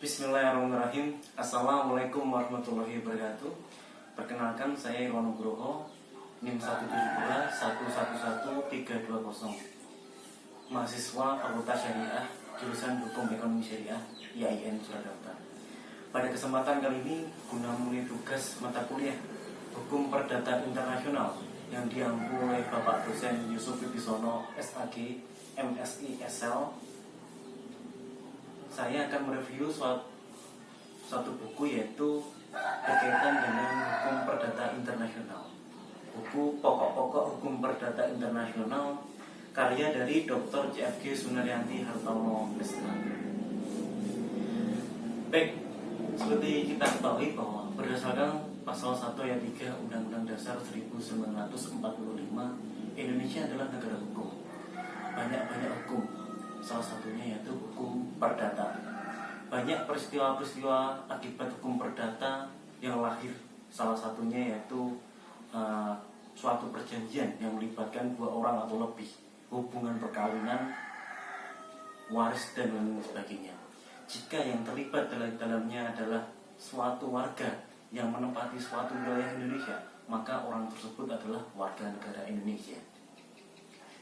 Bismillahirrahmanirrahim. Assalamualaikum warahmatullahi wabarakatuh. Perkenalkan, saya Irwan Nugroho, NIM 172111320, mahasiswa Fakultas Syariah, jurusan Hukum Ekonomi Syariah, IAIN Surakarta. Pada kesempatan kali ini, guna memenuhi tugas mata kuliah Hukum Perdata Internasional yang diampu oleh Bapak dosen Yusuf Wibisono, SAG, MSI, SL, saya akan mereview suatu buku, yaitu berkaitan dengan hukum perdata internasional. Buku Pokok-Pokok Hukum Perdata Internasional, karya dari Dr. JFG Sunaryanti Hartono, SH. Baik, seperti kita ketahui bahwa berdasarkan pasal 1 ayat 3 Undang-Undang Dasar 1945, Indonesia adalah negara hukum. Banyak hukum, salah satunya yaitu hukum perdata. Banyak peristiwa-peristiwa akibat hukum perdata yang lahir, salah satunya yaitu suatu perjanjian yang melibatkan dua orang atau lebih, hubungan perkawinan, waris, dan lain sebagainya. Jika yang terlibat dalamnya adalah suatu warga yang menempati suatu wilayah Indonesia, maka orang tersebut adalah warga negara Indonesia.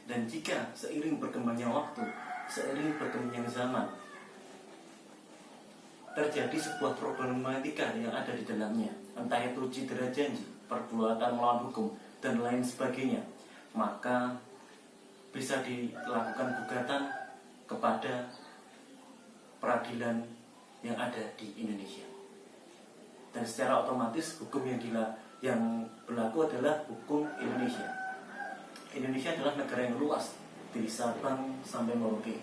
Dan jika seiring berkembangnya waktu, seiring berkembangnya zaman, terjadi sebuah problematika yang ada di dalamnya, entah itu cedera janji, perbuatan melawan hukum, dan lain sebagainya, maka bisa dilakukan gugatan kepada peradilan yang ada di Indonesia. Dan secara otomatis hukum yang berlaku adalah hukum Indonesia. Indonesia adalah negara yang luas, dari Sabang sampai Merauke,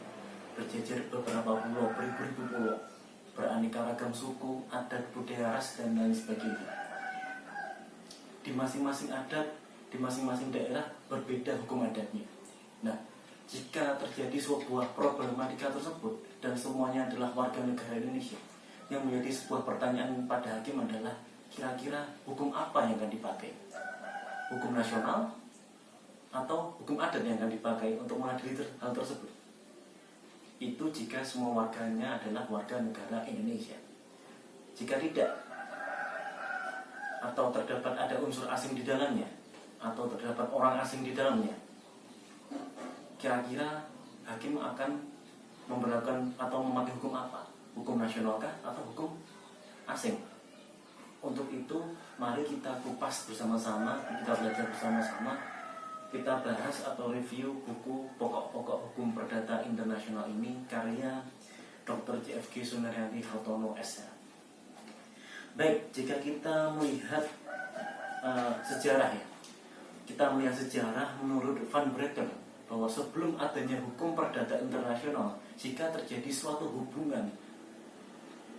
berjejer beberapa pulau, beribu-ribu pulau, beraneka ragam suku, adat, budaya, ras, dan lain sebagainya. Di masing-masing adat, di masing-masing daerah berbeda hukum adatnya. Nah, jika terjadi sebuah problematika tersebut dan semuanya adalah warga negara Indonesia, yang menjadi sebuah pertanyaan pada hakim adalah, kira-kira hukum apa yang akan dipakai? Hukum nasional atau hukum adat yang akan dipakai untuk mengadili hal tersebut? Itu jika semua warganya adalah warga negara Indonesia. Jika tidak, atau terdapat ada unsur asing di dalamnya, atau terdapat orang asing di dalamnya, kira-kira hakim akan memberlakukan atau memakai hukum apa? Hukum nasionalkah atau hukum asing? Untuk itu, mari kita kupas bersama-sama, kita belajar bersama-sama, kita bahas atau review buku Pokok-Pokok Hukum Perdata Internasional ini, karya Dr. JFG Sunaryanti Hartono, SH. Baik, jika kita melihat sejarah ya, kita melihat sejarah menurut Van Bretten, bahwa sebelum adanya hukum perdata internasional, jika terjadi suatu hubungan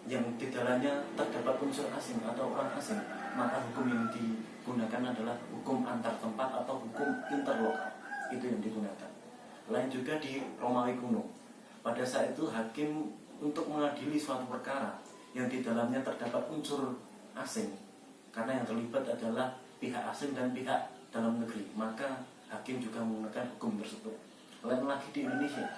yang di dalamnya terdapat unsur asing atau orang asing, maka hukum yang digunakan adalah hukum antar tempat atau hukum interlokal. Itu yang digunakan. Lain juga di Romawi kuno. Pada saat itu hakim untuk mengadili suatu perkara yang di dalamnya terdapat unsur asing, karena yang terlibat adalah pihak asing dan pihak dalam negeri, maka hakim juga menggunakan hukum tersebut. Lain lagi di Indonesia.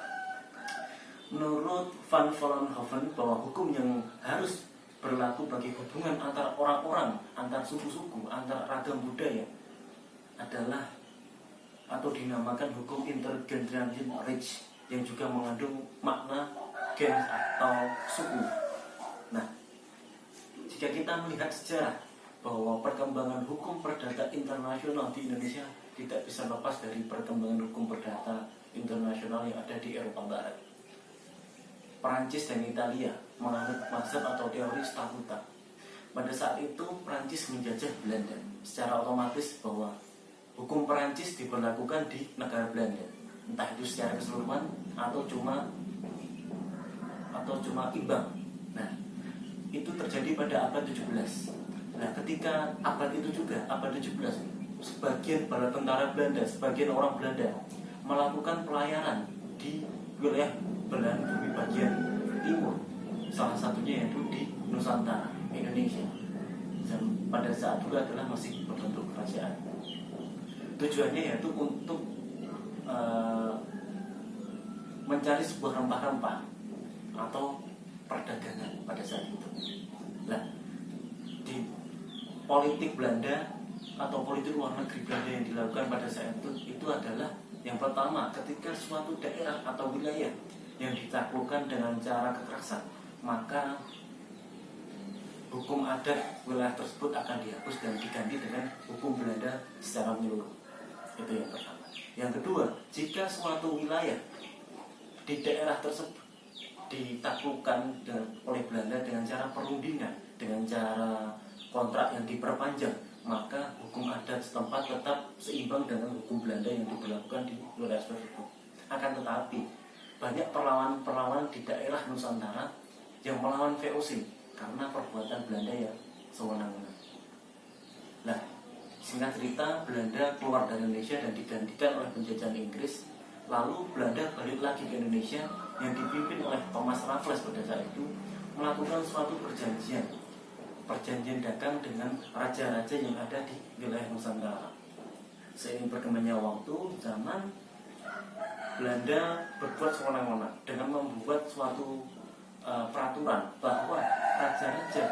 Menurut Van Vollenhoven, bahwa hukum yang harus berlaku bagi hubungan antar orang-orang, antar suku-suku, antar ragam budaya adalah atau dinamakan hukum intergenerational marriage, yang juga mengandung makna gen atau suku. Nah, jika kita melihat sejarah bahwa perkembangan hukum perdata internasional di Indonesia tidak bisa lepas dari perkembangan hukum perdata internasional yang ada di Eropa Barat. Perancis dan Italia menganut mazhab atau teori statuta. Pada saat itu Perancis menjajah Belanda. Secara otomatis bahwa hukum Perancis diberlakukan di negara Belanda, entah itu secara keseluruhan atau cuma imbang. Nah, itu terjadi pada abad 17. Nah, ketika abad itu juga, abad 17, sebagian bala tentara Belanda, sebagian orang Belanda melakukan pelayaran di wilayah belahan bumi bagian timur, salah satunya yaitu di Nusantara, Indonesia. Dan pada saat itu adalah masih berbentuk kerajaan. Tujuannya yaitu untuk mencari sebuah rempah-rempah atau perdagangan. pada saat itu. Nah, di politik Belanda atau politik luar negeri Belanda yang dilakukan pada saat itu adalah yang pertama, ketika suatu daerah atau wilayah yang ditaklukkan dengan cara kekerasan, maka hukum adat wilayah tersebut akan dihapus dan diganti dengan hukum Belanda secara menyeluruh. Itu yang pertama. Yang kedua, jika suatu wilayah di daerah tersebut ditaklukkan oleh Belanda dengan cara perundingan, dengan cara kontrak yang diperpanjang, maka hukum adat setempat tetap seimbang dengan hukum Belanda yang diberlakukan di wilayah tersebut. Akan tetapi, banyak perlawanan-perlawanan di daerah Nusantara yang melawan VOC karena perbuatan Belanda yang sewenang-wenang. Nah, singkat cerita, Belanda keluar dari Indonesia dan digantikan oleh penjajahan Inggris. Lalu Belanda balik lagi ke Indonesia yang dipimpin oleh Thomas Raffles pada saat itu, melakukan suatu perjanjian dagang dengan raja-raja yang ada di wilayah Nusantara. Seiring berkembangnya waktu, zaman Belanda berbuat sewenang-wenang dengan membuat suatu peraturan bahwa raja-raja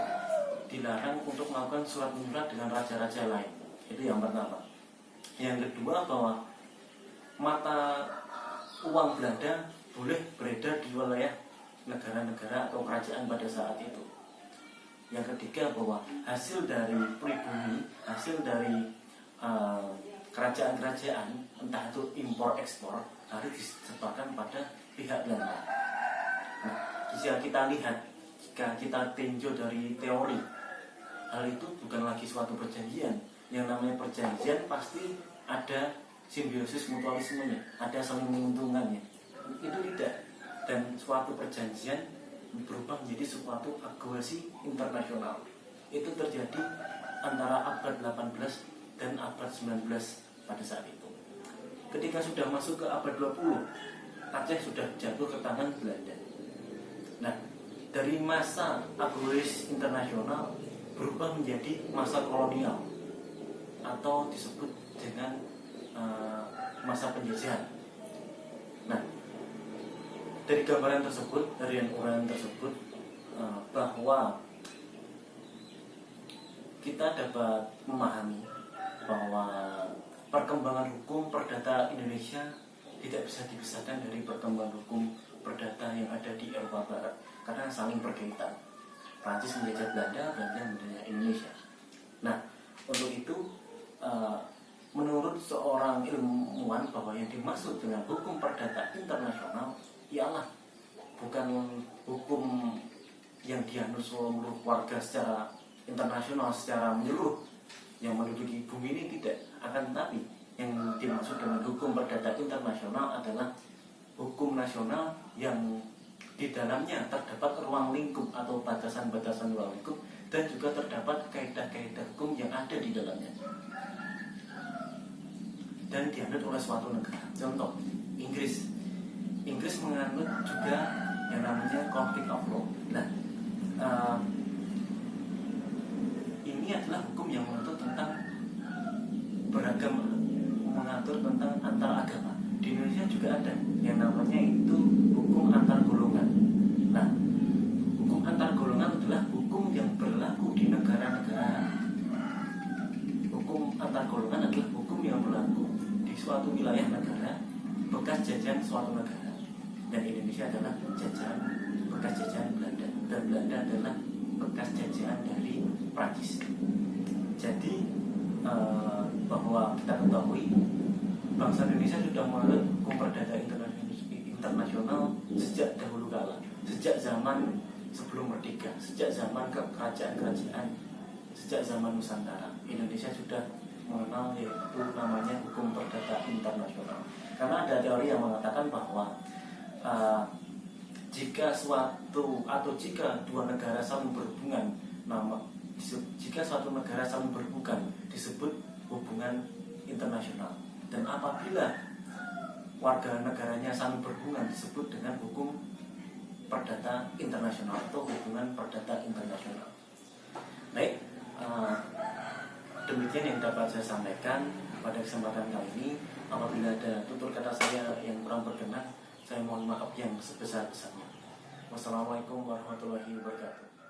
dilarang untuk melakukan surat menyurat dengan raja-raja lain. Itu yang pertama. Yang kedua, bahwa mata uang Belanda boleh beredar di wilayah negara-negara atau kerajaan pada saat itu. Yang ketiga, bahwa hasil dari pribumi, hasil dari kerajaan-kerajaan, entah itu impor-ekspor, harus disetorkan pada pihak Belanda. Nah, jika kita lihat, jika kita tinjau dari teori, hal itu bukan lagi suatu perjanjian. Yang namanya perjanjian pasti ada simbiosis mutualismenya, ada saling menguntungkannya. Itu tidak. Dan suatu perjanjian berubah menjadi suatu aguasi internasional. Itu terjadi antara abad 18 dan abad 19 pada saat itu. Ketika sudah masuk ke abad 20, Aceh sudah jatuh ke tangan Belanda. Nah, dari masa agraris internasional berubah menjadi masa kolonial atau disebut dengan masa penjajahan. Nah, dari gambaran tersebut, dari uraian tersebut, bahwa kita dapat memahami bahwa perkembangan hukum perdata Indonesia tidak bisa dipisahkan dari perkembangan hukum perdata yang ada di Eropa Barat, karena saling berkaitan. Prancis menjajah Belanda, Belanda menjajah Indonesia. Nah, untuk itu menurut seorang ilmuwan bahwa yang dimaksud dengan hukum perdata internasional ialah bukan hukum yang dianut seluruh warga secara internasional, secara menyeluruh yang menduduki bumi ini, tidak. Akan tetapi yang dimaksud dengan hukum perdata internasional adalah hukum nasional yang di dalamnya terdapat ruang lingkup atau batasan-batasan ruang lingkup, dan juga terdapat kaidah-kaidah hukum yang ada di dalamnya dan dianut oleh suatu negara. Contoh, Inggris menganut juga yang namanya conflict of law. Nah, ini adalah hukum yang mengatur tentang mengatur tentang antar agama. Di Indonesia juga ada yang namanya itu hukum antar golongan. Nah, hukum antar golongan adalah hukum yang berlaku di negara-negara. Hukum antar golongan adalah hukum yang berlaku di suatu wilayah negara bekas jajahan suatu negara. Dan Indonesia adalah bekas jajahan Belanda, dan Belanda adalah bekas jajahan dari Prancis. Jadi bahwa kita ketahui bangsa Indonesia sudah menganut hukum perdata internasional sejak dahulu kala, sejak zaman sebelum merdeka, sejak zaman kerajaan-kerajaan, sejak zaman Nusantara. Indonesia sudah mengenal yaitu namanya hukum perdata internasional. Karena ada teori yang mengatakan bahwa jika dua negara saling berhubungan, jika suatu negara saling berhubungan disebut hubungan internasional, dan apabila warga negaranya saling berhubungan disebut dengan hukum perdata internasional atau hubungan perdata internasional. Baik, demikian yang dapat saya sampaikan pada kesempatan kali ini. Apabila ada tutur kata saya yang kurang berkenan, saya mohon maaf yang sebesar-besarnya. Wassalamualaikum warahmatullahi wabarakatuh.